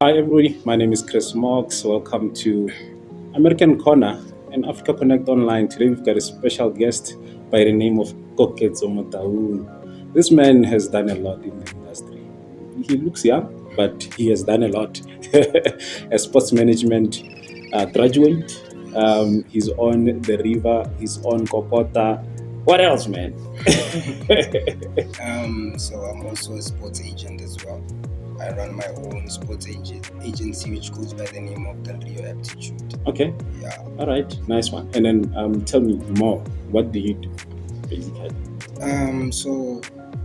Hi, everybody. My name is Chris Marks. Welcome to American Corner and Africa Connect Online. Today, we've got a special guest by the name of Koketso Motaung. This man has done a lot in the industry. He looks young, but he has done a lot. A sports management graduate. He's on the river. He's on Kokota. What else, man? So I'm also a sports agent as well. I run my own agency, which goes by the name of the Rio Aptitude. Okay. Yeah. All right. Nice one. And then tell me more. What do you do, basically? So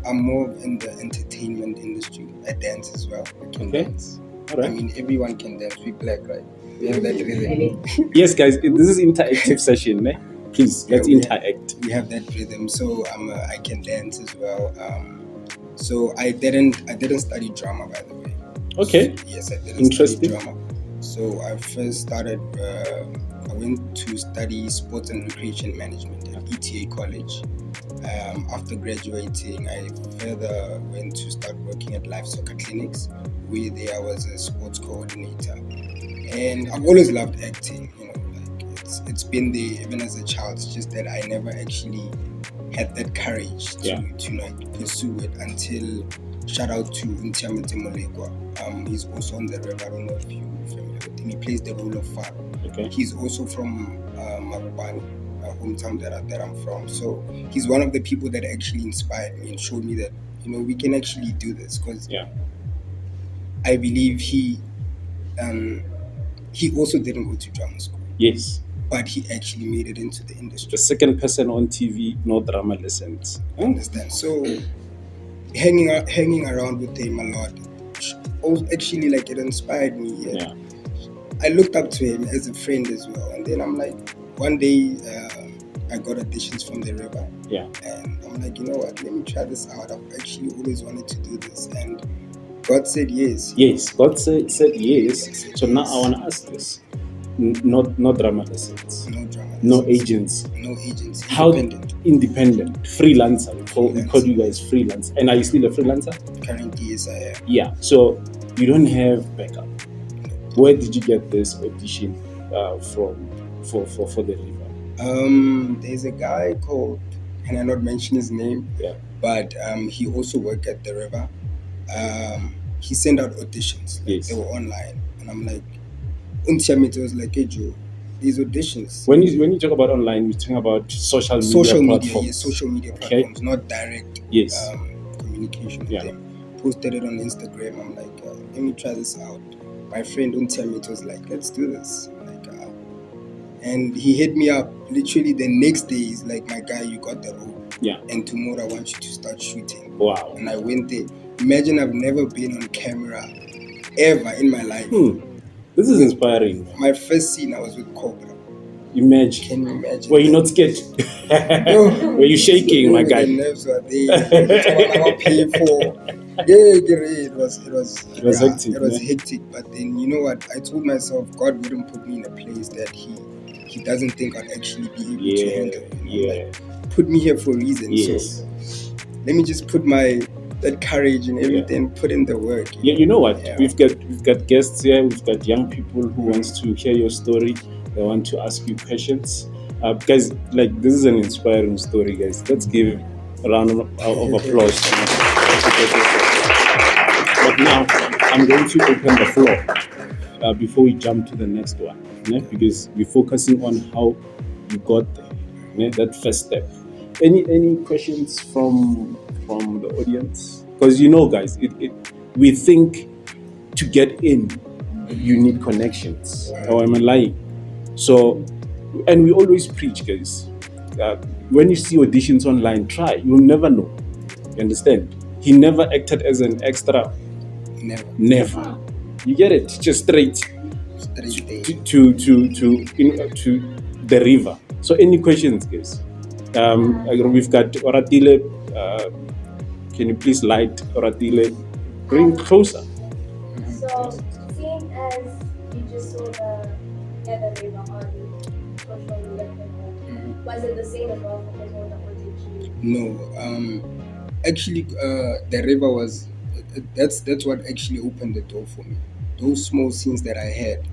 I'm more in the entertainment industry. I dance as well. I can Okay. dance. All right. I mean, everyone can dance. We black, right? We have that rhythm. Yes, guys. This is interactive session. Eh? Please let's interact. We have that rhythm. So I can dance as well. So I didn't study drama, by the way. Okay. Yes, I didn't Interesting. study drama. So I first started. I went to study sports and recreation management at ETA College. After graduating, I further went to start working at live soccer clinics, where there I was a sports coordinator. And I've always loved acting. It's been there even as a child. It's just that I never actually had that courage to pursue it until shout out to Ntiamete Molekwa. He's also on the rev. I don't know if you're familiar with him. He plays the role of Faro. Okay. He's also from Mabubani, hometown that I'm from. So he's one of the people that actually inspired me and showed me that we can actually do this, because I believe he also didn't go to drama school. Yes. But he actually made it into the industry. The second person on TV, no drama lessons. Understand? So hanging around with him a lot, actually, like, it inspired me. Yeah. I looked up to him as a friend as well, and then I'm like, one day I got auditions from the river. Yeah. And I'm like, you know what? Let me try this out. I've actually always wanted to do this, and God said yes. Yes, God said yes. So now I want to ask this. No drama lessons. No drama lessons. No agents. No agents. How independent? Freelancer. We call you guys freelance. And are you still a freelancer? Currently, yes, I am. Yeah. So you don't have backup. Where did you get this audition from for the river? There's a guy called, and I not mention his name. Yeah. But he also worked at the river. He sent out auditions. Yes. They were online, and I'm like, Untiamite was like, hey Joe, these auditions. When you talk about online, you're talking about social media platforms. Yes, social media platforms, not direct communication with them. Posted it on Instagram. I'm like, let me try this out. My friend Untiamite was like, let's do this. And he hit me up literally the next day. He's like, my guy, you got the role. Yeah. And tomorrow I want you to start shooting. Wow. And I went there. Imagine, I've never been on camera ever in my life. This is inspiring. My first scene, I was with Cobra. Imagine. Can you imagine? Were you not scared? No. Were you shaking, my guy? The nerves were there. I pay for. It was hectic. It was hectic. But then, you know what? I told myself, God wouldn't put me in a place that He doesn't think I'd actually be able to handle. Like, put me here for a reason. Yes. So let me just put that courage and everything, put in the work. You know what? Yeah. We've got guests here. We've got young people who wants to hear your story. They want to ask you questions. Guys, like, this is an inspiring story, guys. Let's give a round of applause. But now I'm going to open the floor before we jump to the next one, because we're focusing on how you got there, that first step. Any questions from the audience? Because guys, we think to get in, you need connections. Or am I lying? So, and we always preach, guys. When you see auditions online, try. You'll never know. You understand? He never acted as an extra. Never. You get it? Just straight to the river. So, any questions, guys? We've got Oratile. Can you please light Oratile? Bring closer. So, seeing as you just saw the river on social media platform, was it the same as well for people that wanted to? No. Actually, the river was. That's what actually opened the door for me. those small scenes that I had,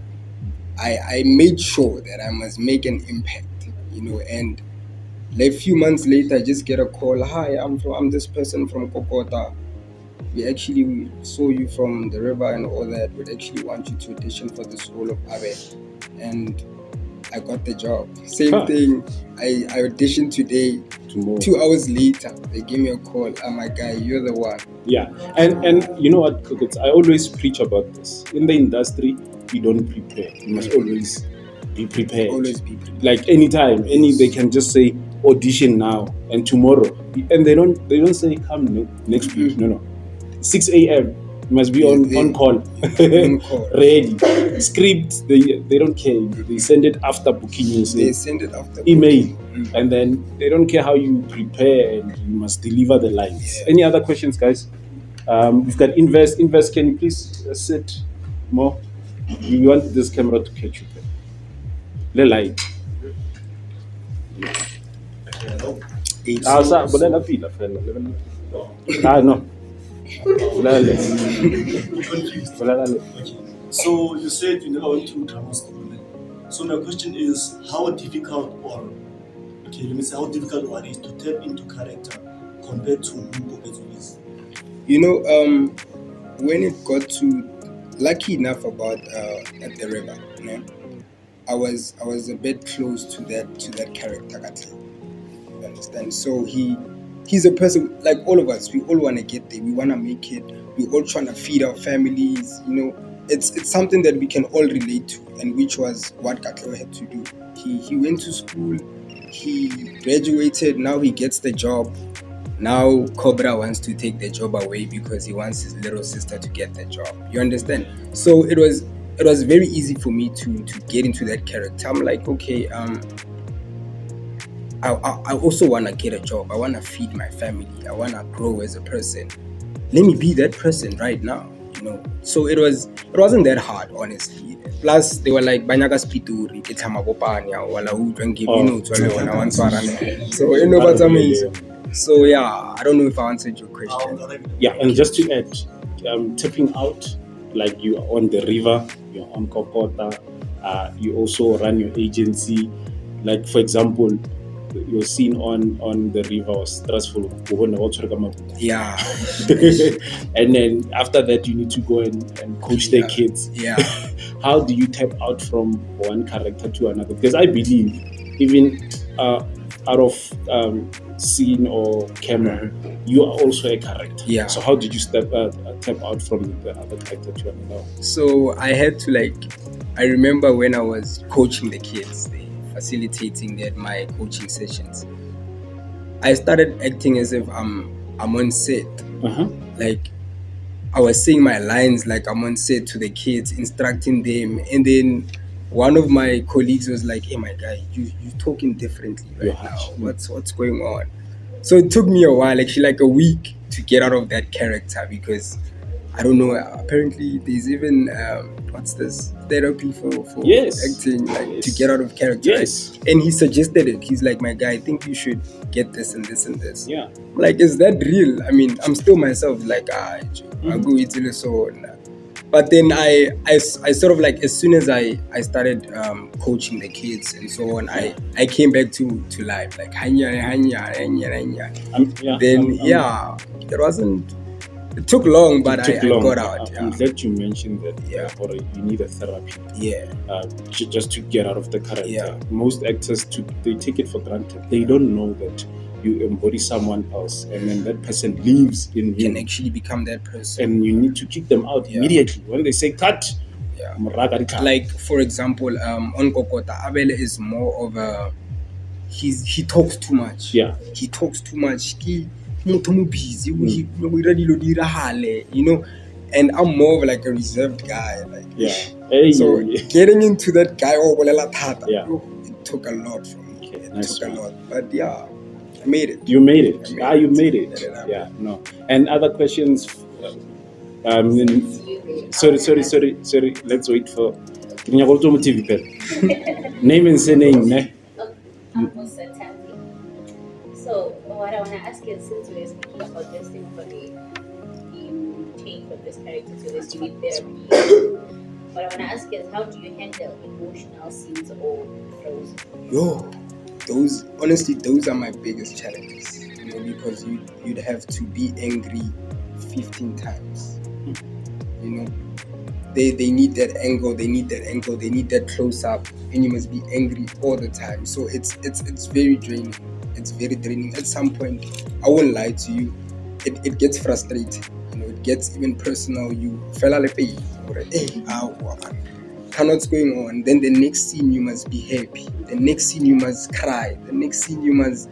I made sure that I must make an impact, and like a few months later, I just get a call. Hi, I'm this person from Kokota. We actually saw you from the river and all that. We'd actually want you to audition for this role of Abe. And I got the job. Same thing. I auditioned today. Tomorrow. 2 hours later, they gave me a call. Oh my guy, you're the one. Yeah, and you know what, Koketso, I always preach about this. In the industry, you don't prepare. You must always be prepared. Always be prepared. Like anytime, they can just say audition now and tomorrow, and they don't say come next week. No. 6 a.m. You must be on call, ready. Script, they don't care. They send it after booking you. They send it after email, and then they don't care how you prepare, and you must deliver the lines. Yeah. Any other questions, guys? We've got Invest. Can you please sit more? We want this camera to catch you. The light. Bolela pila fela. No. So you said you never went to drama school. So my question is, how difficult how difficult it is to tap into character compared to who Koketso is? When it got to, lucky enough about at the river, I was a bit close to that character. You understand? So he's a person like all of us. We all want to get there. We want to make it. We all trying to feed our families. It's something that we can all relate to, and which was what Kaklo had to do. He went to school. He graduated. Now he gets the job. Now Cobra wants to take the job away because he wants his little sister to get the job. You understand? So it was very easy for me to get into that character. I'm like, okay, I also want to get a job. I want to feed my family. I want to grow as a person. Let me be that person right now. So it wasn't that hard, honestly. Plus they were like Banyaka Spituri, Ketamabopanya, wala udran give So yeah, I don't know if I answered your question. Yeah, and just to add, tapping out, like you are on the river, you're on Kokota, you also run your agency. Like for example, your scene on the river was stressful. Yeah. And then after that, you need to go and coach the kids. Yeah. How do you tap out from one character to another? Because I believe even out of scene or camera, you are also a character. Yeah. So how did you tap out from the other character to another? So I had to I remember when I was coaching the kids, facilitating at my coaching sessions, I started acting as if I'm on set. Like I was saying my lines like I'm on set to the kids, instructing them, and then one of my colleagues was like, "Hey, my guy, you talking differently right now. What's going on?" So it took me a while, actually, like a week, to get out of that character because I don't know. Apparently, there's even therapy for acting, to get out of character. Yes. And he suggested it. He's like, "My guy, I think you should get this and this and this." Yeah. Like, is that real? I mean, I'm still myself. Like, I'll go eat so. But then I sort of as soon as I started coaching the kids and so on, I came back to life, like hanya. It wasn't. It took long, but I got out. I'm glad you mentioned that. Or you need a therapy. Yeah. Just to get out of the character. Yeah. Most actors they take it for granted. They don't know that you embody someone else, and then that person lives in you. Can actually become that person. And you need to kick them out immediately when they say cut. Yeah. Like for example, on Kokota, Abel is more of a he talks too much. Yeah. He talks too much. Busy. And I'm more of like a reserved guy. So getting into that guy, it took a lot for me. It took a lot. But yeah, I made it. You made it. You made it. Yeah, no. And other questions? Sorry. Let's wait for. Name and say name. So what I want to ask you, since we're speaking about this thing for the change of this character, so there's really therapy. What I want to ask is, how do you handle emotional scenes or throws? Yo, those are my biggest challenges. Because you'd have to be angry 15 times. They need that angle, they need that close up, and you must be angry all the time. So it's very draining. It's very draining. At some point, I won't lie to you, it gets frustrating. It gets even personal. You fell out of pay, hey, what's going on? Then the next scene you must be happy. The next scene you must cry. The next scene you must,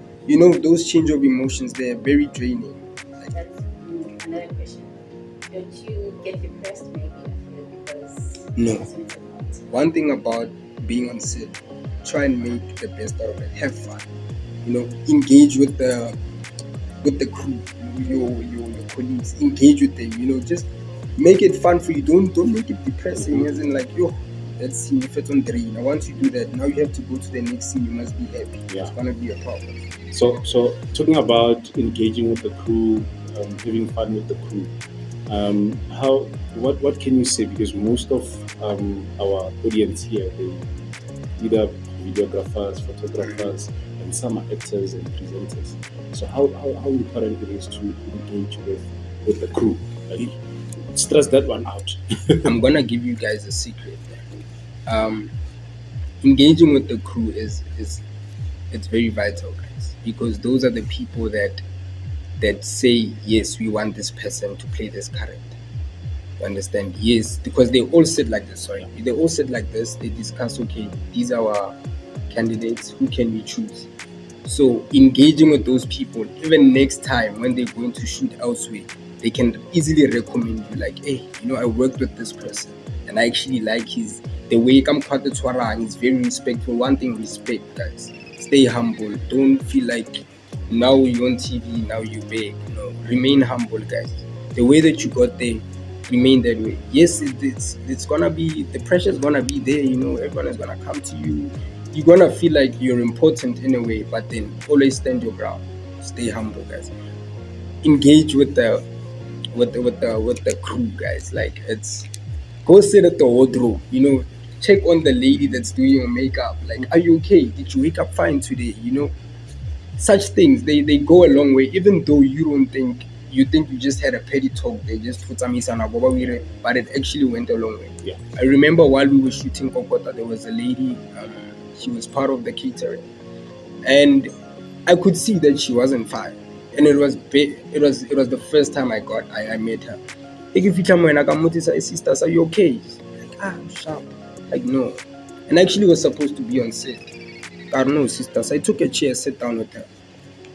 those change of emotions. They're very draining. That's another question. Don't you get depressed maybe? No. One thing about being on set, try and make the best out of it. Have fun. Engage with the crew, your colleagues. Engage with them. Just make it fun for you. Don't make it depressing. As in like, that scene fit on drain. Now once you do that, now you have to go to the next scene. You must be happy. Yeah. It's gonna be a problem. So talking about engaging with the crew, having fun with the crew. What can you say? Because most of our audience here, they either videographers, photographers, and some are actors and presenters. So how important it is to engage with the crew? Like, stress that one out. I'm gonna give you guys a secret. Engaging with the crew is it's very vital, guys, because those are the people that say, yes, we want this person to play this character. You understand? Yes, because they all sit like this. Sorry, they all sit like this. They discuss, okay, these are our candidates. Who can we choose? So engaging with those people, even next time when they're going to shoot elsewhere, they can easily recommend you, like, hey, I worked with this person and I actually like the way he's very respectful. One thing, respect, guys. Stay humble. Don't feel like now you're on TV, now you're big. Remain humble, guys. The way that you got there, remain that way. Yes, it's gonna be, the pressure's gonna be there. Everyone is gonna come to you. You're gonna feel like you're important in a way, but then always stand your ground. Stay humble, guys. Engage with the crew, guys. Like, it's go sit at the wardrobe. Check on the lady that's doing your makeup. Like, are you okay? Did you wake up fine today? Such things, they go a long way. Even though you think you just had a petty talk, they just put some but it actually went a long way. Yeah. I remember while we were shooting Kokota, there was a lady. She was part of the catering, and I could see that she wasn't fine. And it was the first time I met her. Sisters, are you okay? Like, I'm sharp. Like, no. And actually was supposed to be on set. No, sisters, I took a chair, sat down with her.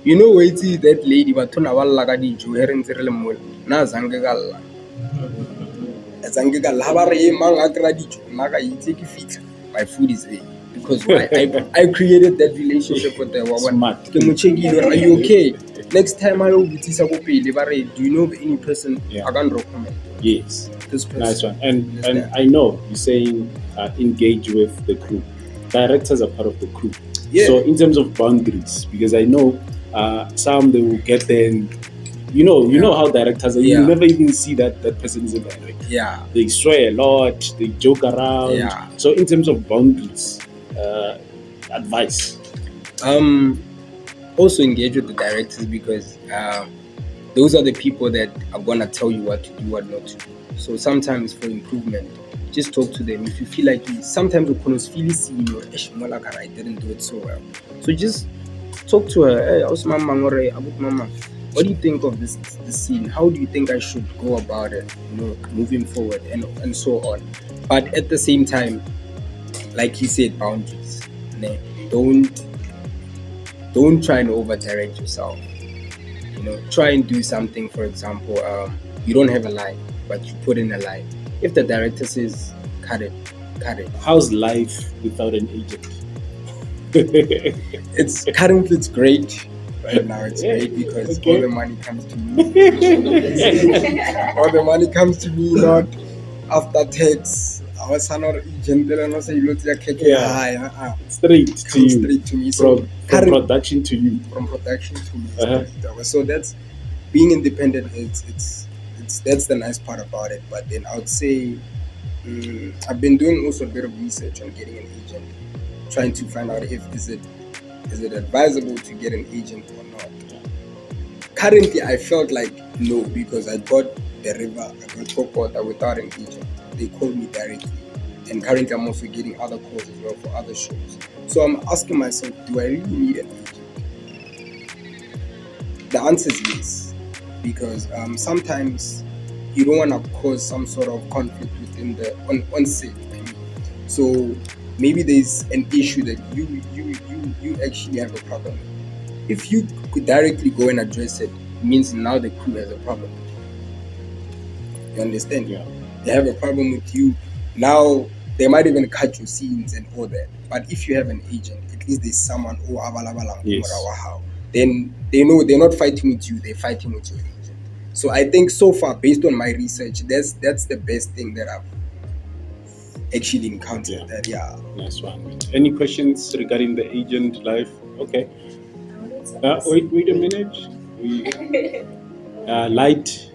Wait till that lady, but tona walla ka dijo, he re ntse re le mole. Na zange ka lla. Zange ka lla, ha ba re e mang a kra dijo, nna ka itse ke fitlha. My food is there. Because why? I created that relationship with her. Smart. Ke mo checkile, are you okay? Next time I will botsisa go pele, ba re, do you know any person I can recommend? Yes. This person. Nice one. And I know you're saying engage with the crew. Directors are part of the crew. Yeah. So in terms of boundaries, because I know some they will get there and you know how directors are. Yeah. You never even see that person is a director. Yeah. They swear a lot, they joke around. Yeah. So in terms of boundaries, advice. Also engage with the directors, because those are the people that are gonna tell you what to do, what not to do. So sometimes for improvement, just talk to them. If you feel like sometimes you can feel I didn't do it so well. So just talk to her. Hey, mama, what do you think of this scene? How do you think I should go about it? Moving forward and so on. But at the same time, like he said, boundaries. Don't try and over direct yourself. Try and do something. For example, you don't have a line, but you put in a line. If the director says cut it. How's life without an agent? It's great. Right now it's great because all the money comes to me. All the money comes to me, not after tax. I was not agent. Straight to you. Straight to me. So from production to you. From production to me. So that's being independent. It's that's the nice part about it. But then I would say I've been doing also a bit of research on getting an agent, trying to find out if is it advisable to get an agent or not. Currently, I felt like no, because I got the river, I got Kokota without an agent. They called me directly, and currently I'm also getting other calls as well for other shows. So I'm asking myself, do I really need an agent? The answer is yes, because sometimes you don't want to cause some sort of conflict within the on set. I mean. So maybe there's an issue that you actually have a problem with. If you could directly go and address it, it means now the crew has a problem with you. You understand? Yeah. They have a problem with you. Now they might even cut your scenes and all that. But if you have an agent, at least there's someone who Yes. then they know they're not fighting with you, they're fighting with your agent. So I think so far, based on my research, that's the best thing that I've actually encountered. Nice one. Any questions regarding the agent life? Okay. Wait a minute. Light.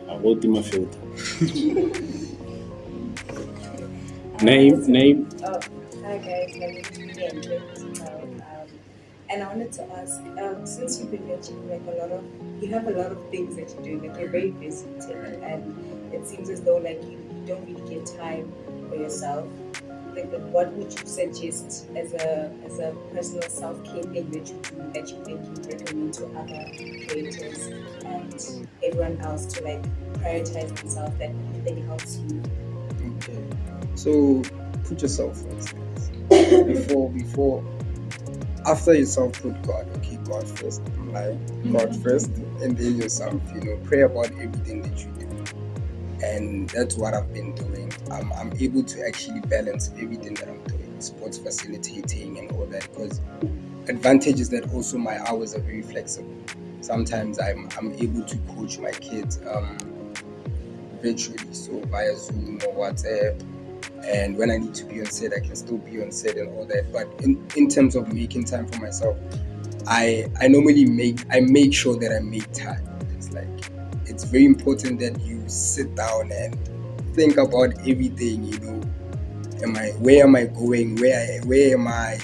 About my filter. Name. Oh, hi guys, my name is Mia and I wanted to ask, since you've been mentioning like you have a lot of things that you're doing, like you're very busy, and it seems as though like you don't really get time for yourself. Like, what would you suggest as a personal self-care thing that you do that you think you recommend to other creators and everyone else to like prioritize themselves that you think helps you? Okay. So put yourself first. Before after yourself, put God. Okay, God first. Like God first, and then yourself. Pray about everything that you do, and that's what I've been doing. I'm able to actually balance everything that I'm doing, sports facilitating and all that. Because advantage is that also my hours are very flexible. Sometimes I'm able to coach my kids virtually, so via Zoom or WhatsApp. And when I need to be on set, I can still be on set and all that. But in terms of making time for myself, I normally make sure that I make time. It's very important that you sit down and think about everything. Where am I going? Where am I?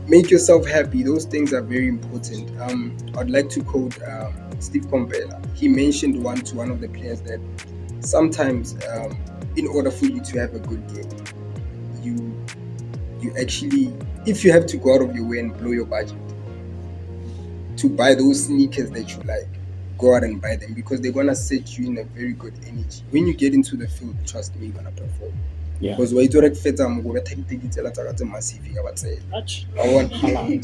Make yourself happy. Those things are very important. I'd like to quote Steve Compella. He mentioned to one of the players that sometimes in order for you to have a good game, you actually, if you have to go out of your way and blow your budget to buy those sneakers that you like, go out and buy them, because they're gonna set you in a very good energy. When you get into the field, trust me, you're gonna perform. Because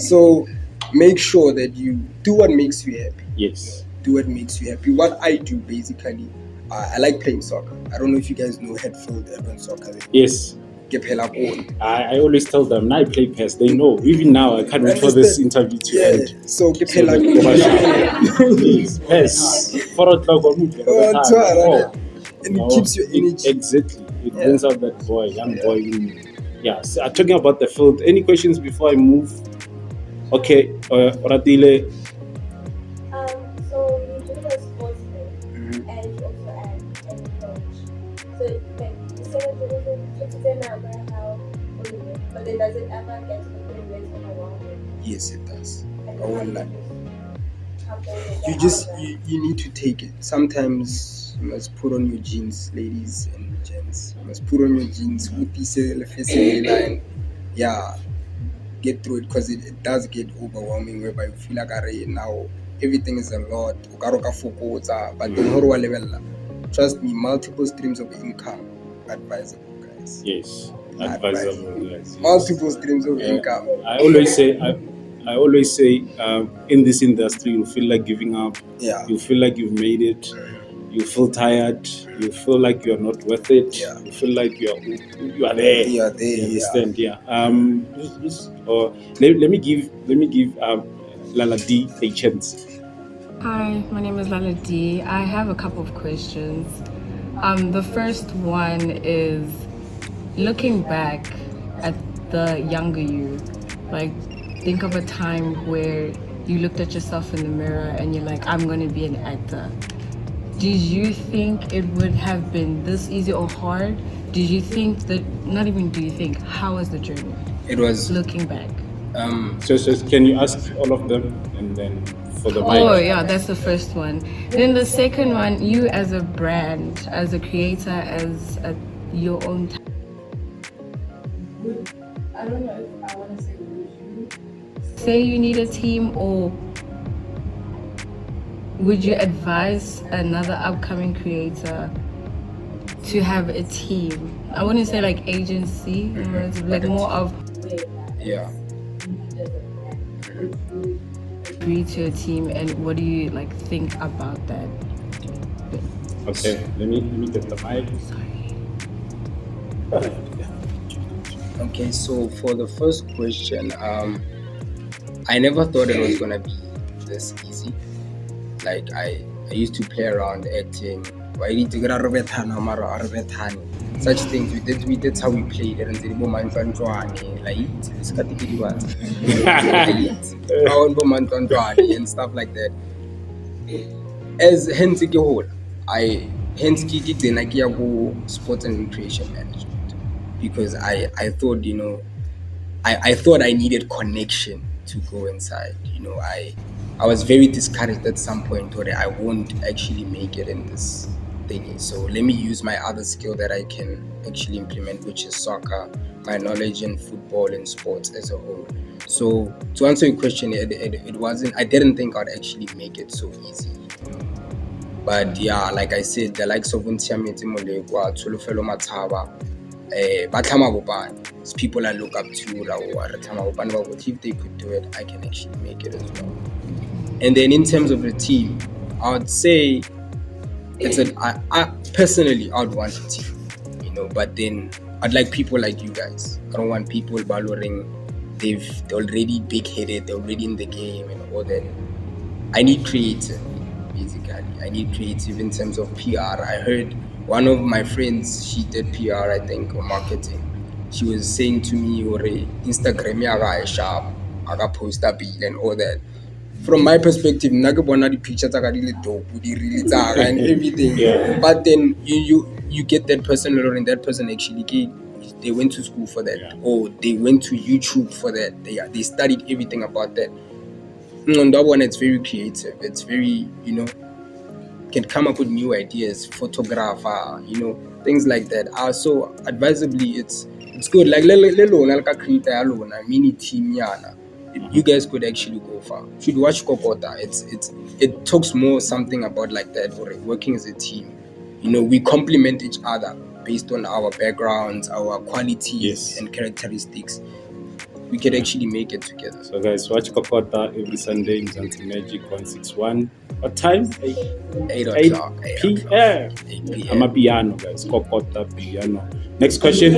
so make sure that you do what makes you happy. Yes. Do what makes you happy. What I do basically, I like playing soccer. I don't know if you guys know Hatfield Urban Soccer. Yes. I always tell them, now I play PES. They know. Even now, I can't wait for this interview to end. So please, PES. 4 o'clock or and it keeps your energy. Exactly. It brings out that young boy in me. Yeah. So, talking about the field, any questions before I move? Okay, Oratile. So you do the sports thing, and you also add and coach. So like you said that there is a number how, but then does it ever get to the point where it's overwhelming? Yes, it does. I won't lie. You need to take it. Sometimes you must put on your jeans, ladies and gents. You must put on your jeans, and get through it, because it does get overwhelming, whereby you feel like now everything is a lot. But trust me, multiple streams of income advisable, guys. Yes, advisable, guys. Multiple streams of income. I always say, in this industry, you feel like giving up. Yeah. You feel like you've made it. You feel tired. You feel like you're not worth it. Yeah. You feel like you are there. You are there. You understand? Yeah. Let me give Lala D a chance. Hi, my name is Lala D. I have a couple of questions. The first one is, looking back at the younger you, Like, think of a time where you looked at yourself in the mirror and you're like, I'm going to be an actor. Did you think it would have been this easy or hard? Did you think that, not even do you think, how was the journey It was looking back? So can you ask all of them and then for the Oh, mic? yeah, that's the first one. Then the second one, you as a brand, as a creator, as your own. I don't know if I want to say would you say you need a team, or would you advise another upcoming creator to have a team? I wouldn't say like agency, like more of yeah. agree to a team, and what do you like think about that? Okay, let me get the mic. Okay, so for the first question, I never thought it was gonna be this easy. Like I used to play around acting. Such things we did how we played it, and and stuff like that. As hence ke whole, I hence ke tsena ke ya go sports and recreation management, because I thought, you know, I thought I needed connection to go inside. You know, I was very discouraged at some point where I won't actually make it in this thingy. So let me use my other skill that I can actually implement, which is soccer, my knowledge in football and sports as a whole. So to answer your question, it wasn't, I didn't think I'd actually make it so easy. But yeah, like I said, the likes of Ntiametse Molekwa, Tsholofelo Mathaba, Batlhama Bopane, it's people I look up to, if they could do it, I can actually make it as well. And then in terms of the team, I would say I personally, I would want a team, you know, but then I'd like people like you guys. I don't want people ballering, they're already big-headed, they're already in the game and all that. I need creative, basically. I need creative in terms of PR. I heard one of my friends, she did PR, I think, or marketing. She was saying to me, Instagram ya sharp, aga post a bill and all that. From my perspective, the pictures are really dope, really and everything. Yeah. But then you get that person, and that person actually they went to school for that, or they went to YouTube for that. They studied everything about that. That one, it's very creative. It's very, you know, can come up with new ideas, photographer, you know, things like that. So advisably, it's good. Like a mini team yana. You guys could actually go far. Should watch Kokota. It talks more something about like that, or working as a team. You know, we complement each other based on our backgrounds, our qualities and characteristics. We can actually make it together. So guys, watch Kokota every Sunday in Zanti Magic 161. What time? 8 o'clock. 8 p.m. I'm a piano, guys. Kokota piano. Next question.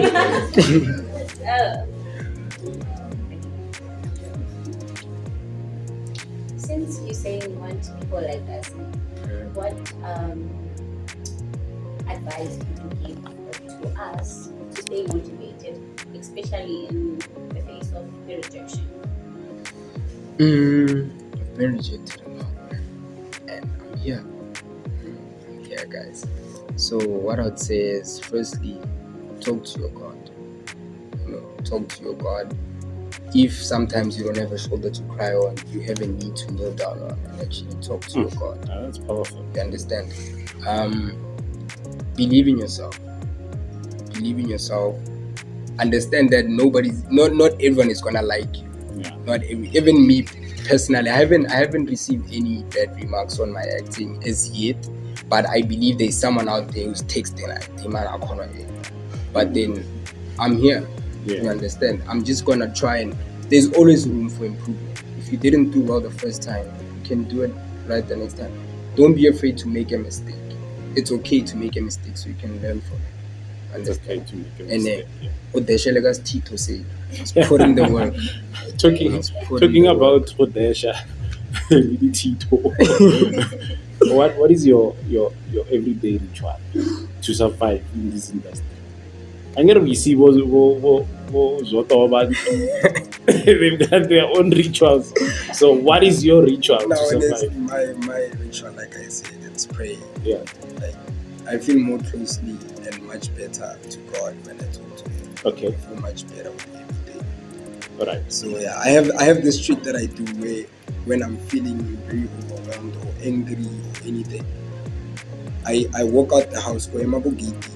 Since you say you want people like us, what advice would you give to us to stay motivated, especially in the face of the rejection? I've been rejected a lot, and I'm here. I'm here, guys. So what I'd say is, firstly, talk to your God. You know, talk to your God. If sometimes you don't have a shoulder to cry on, you have a need to kneel down on and actually talk to your God. That's powerful. You understand? Believe in yourself. Believe in yourself. Understand that not everyone is gonna like you. Yeah. Even me personally, I haven't received any bad remarks on my acting as yet. But I believe there's someone out there who's texting like, but then I'm here. Yeah. You understand? I'm just gonna try, and there's always room for improvement. If you didn't do well the first time, you can do it right the next time. Don't be afraid to make a mistake. It's okay to make a mistake so you can learn from it. It's okay to make a And mistake. Odeshelega's Tito say, put in the work. Talking about Odesha, Tito. What is your everyday ritual to survive in this industry? I'm gonna receive Zoto abantu. They've got their own rituals. So what is your ritual to Nowadays, survive? my ritual, like I said, it's praying. Yeah. Like I feel more closely and much better to God when I talk to Him. Okay. I feel much better with everything. All right. So yeah, I have this trick that I do where when I'm feeling very overwhelmed or angry or anything, I walk out the house, go gate.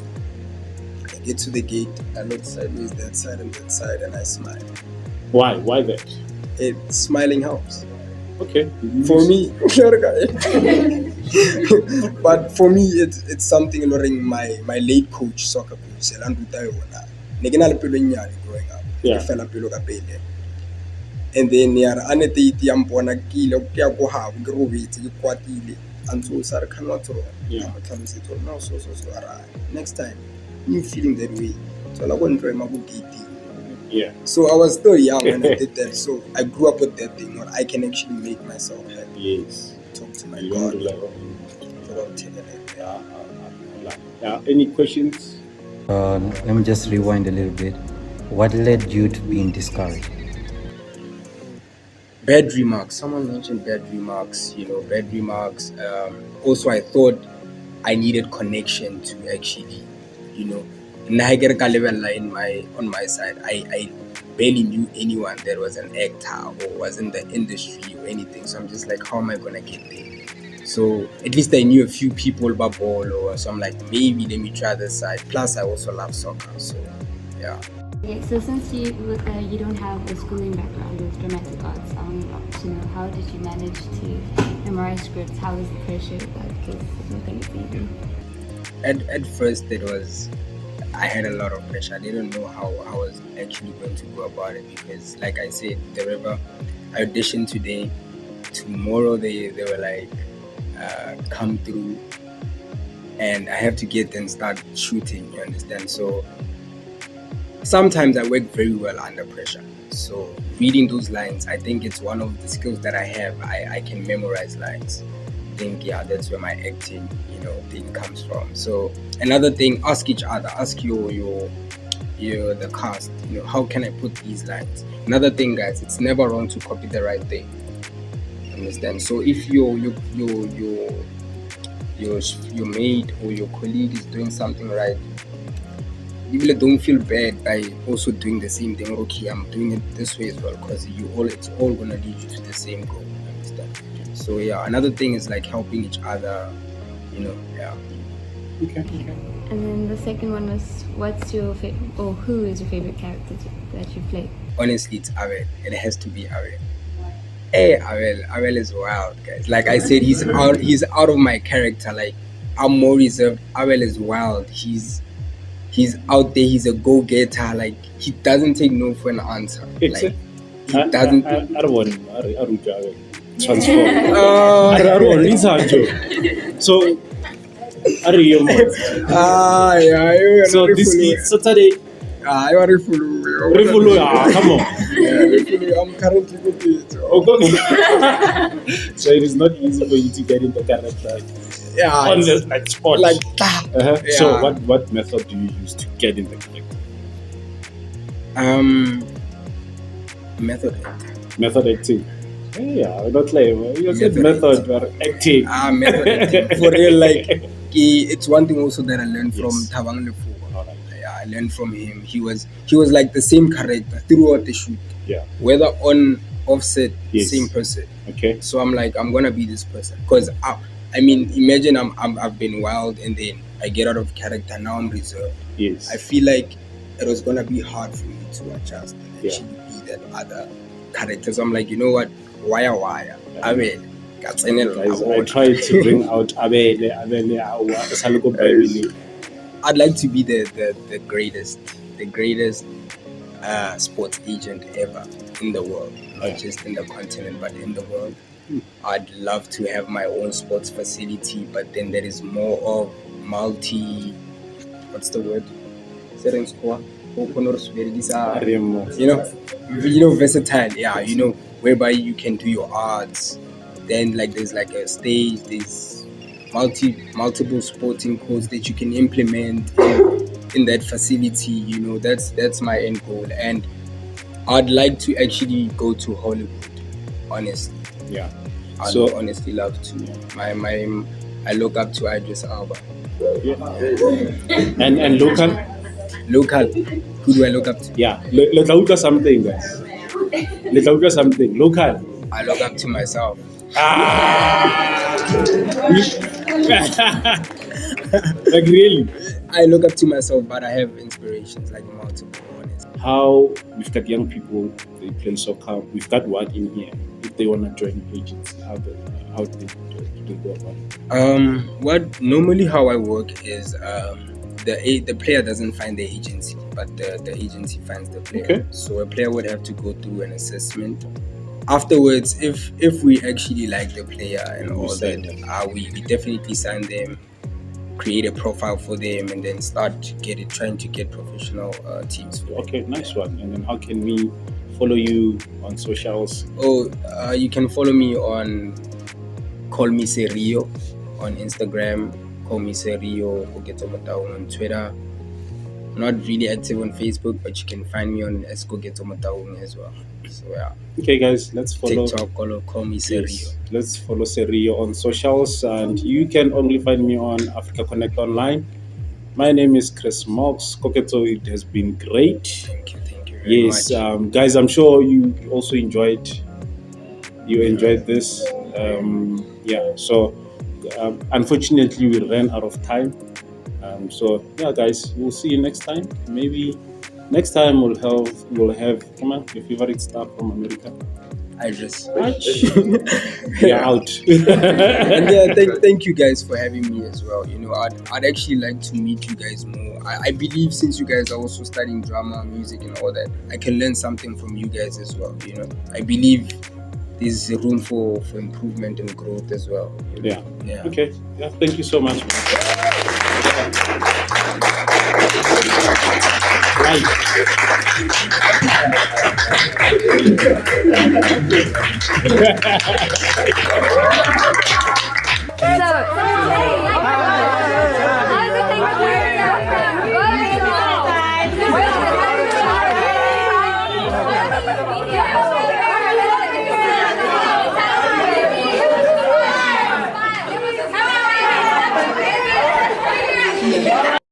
I get to the gate, I look sideways, that side and that side, and I smile. Why? Why that? Smiling helps. Okay. For me, but for me, it's something learning my late coach, soccer coach, growing up. Yeah. And then and so sir cannot wrong. Yeah. No, so next time you feeling that way. So I won't try my Yeah. So I was still young when I did that. So I grew up with that thing where I can actually make myself happy. Yes. Talk to my You God. don't do like Without taking it. any questions? Let me just rewind a little bit. What led you to being discouraged? Bad remarks. Someone mentioned bad remarks. Bad remarks. Also, I thought I needed connection to actually, on my side. I barely knew anyone that was an actor or was in the industry or anything. So I'm just like, how am I gonna get there? So at least I knew a few people about ball, or so I'm like, maybe let me try this side. Plus, I also love soccer. So yeah. Okay, so since you don't have a schooling background with dramatic arts, I want to know, how did you manage to memorize scripts? How was the pressure? Because it's not going to be easy. At first, I had a lot of pressure. I didn't know how I was actually going to go about it because, like I said, the river, I auditioned today. Tomorrow they were like, come through, and I have to get and start shooting. You understand? So sometimes I work very well under pressure. So reading those lines, I think it's one of the skills that I have. I can memorize lines. I think that's where my acting, thing comes from. So another thing, ask each other, ask your the cast, how can I put these lines? Another thing, guys, it's never wrong to copy the right thing. Understand? So if your mate or your colleague is doing something right, you really don't feel bad by also doing the same thing. Okay, I'm doing it this way as well, because it's all gonna lead you to the same goal. Understand? So yeah, another thing is like helping each other. Yeah. Okay. And then the second one was, what's your favorite, or who is your favorite character that you played? Honestly, it's Abel. It has to be Abel. Hey, Abel is wild, guys. Like I said, he's out of my character. Like, I'm more reserved. Abel is wild. He's out there. He's a go-getter. Like, he doesn't take no for an answer. It's like, he doesn't. I don't want him. I transform. I don't want him. So, Rio Motaung. Yeah. So this is Saturday. I want to follow. Come on. I'm currently with it. Okay. So it is not easy for you to get in the character. Yeah. On the spot. Like that. Yeah. So what method do you use to get in the character? Method acting. Yeah, not like you said method or acting. Method acting. For real, like it's one thing also that I learned from Thabang Lefu. I learned from him. He was like the same character throughout the shoot. Yeah. Whether on offset, same person. Okay. So I'm like, I'm gonna be this person, because I mean, imagine I've been wild and then I get out of character. Now I'm reserved. Yes. I feel like it was gonna be hard for me to adjust and actually be that other character. So I'm like, you know what? Wire. I mean, guys, I tried to bring out Abele. I'd like to be the greatest sports agent ever in the world, not just in the continent, but in the world. I'd love to have my own sports facility, but then there is more of what's the word? Versatile, whereby you can do your arts. Then like there's like a stage, there's multiple sporting codes that you can implement. in that facility. You know, that's my end goal, and I'd like to actually go to Hollywood. Honestly, Yeah. I'd So honestly love to. I look up to Idris Elba. and local. Local, who do I look up to? Yeah. Let's look at something, guys. Let's look at something local. I look up to myself. Like really. I look up to myself, but I have inspirations like multiple. Honestly. How we've got young people, they play soccer. We've got one in here. If they want to join agency, how do they go about it? What normally how I work is the player doesn't find the agency, but the agency finds the player. Okay. So a player would have to go through an assessment. Afterwards, if we actually like the player and all sign that, we definitely sign them, create a profile for them, and then start trying to get professional teams for them. Okay, nice one. And then how can we follow you on socials? You can follow me on Call Me Say Rio on Instagram, Call Me Say Rio, Koketso Motaung on Twitter. Not really active on Facebook, but you can find me on Koketso Motaung as well. So yeah. Okay, guys, let's follow TikTok, Call Me Say Rio. Let's follow Serio on socials, and you can only find me on Africa Connect Online. My name is Chris Mox. Koketso, it has been great. Thank you very Yes, much. guys, I'm sure you also enjoyed this. Yeah, so unfortunately we ran out of time. So yeah, guys, we'll see you next time. Maybe next time we'll have come on, your favorite star from America. Idris. Yeah, out. And yeah, thank you guys for having me as well. You know, I'd actually like to meet you guys more. I believe since you guys are also studying drama, music, and all that, I can learn something from you guys as well. You know, I believe there's room for improvement and growth as well. Yeah. Yeah. Okay. Yeah. Thank you so much. So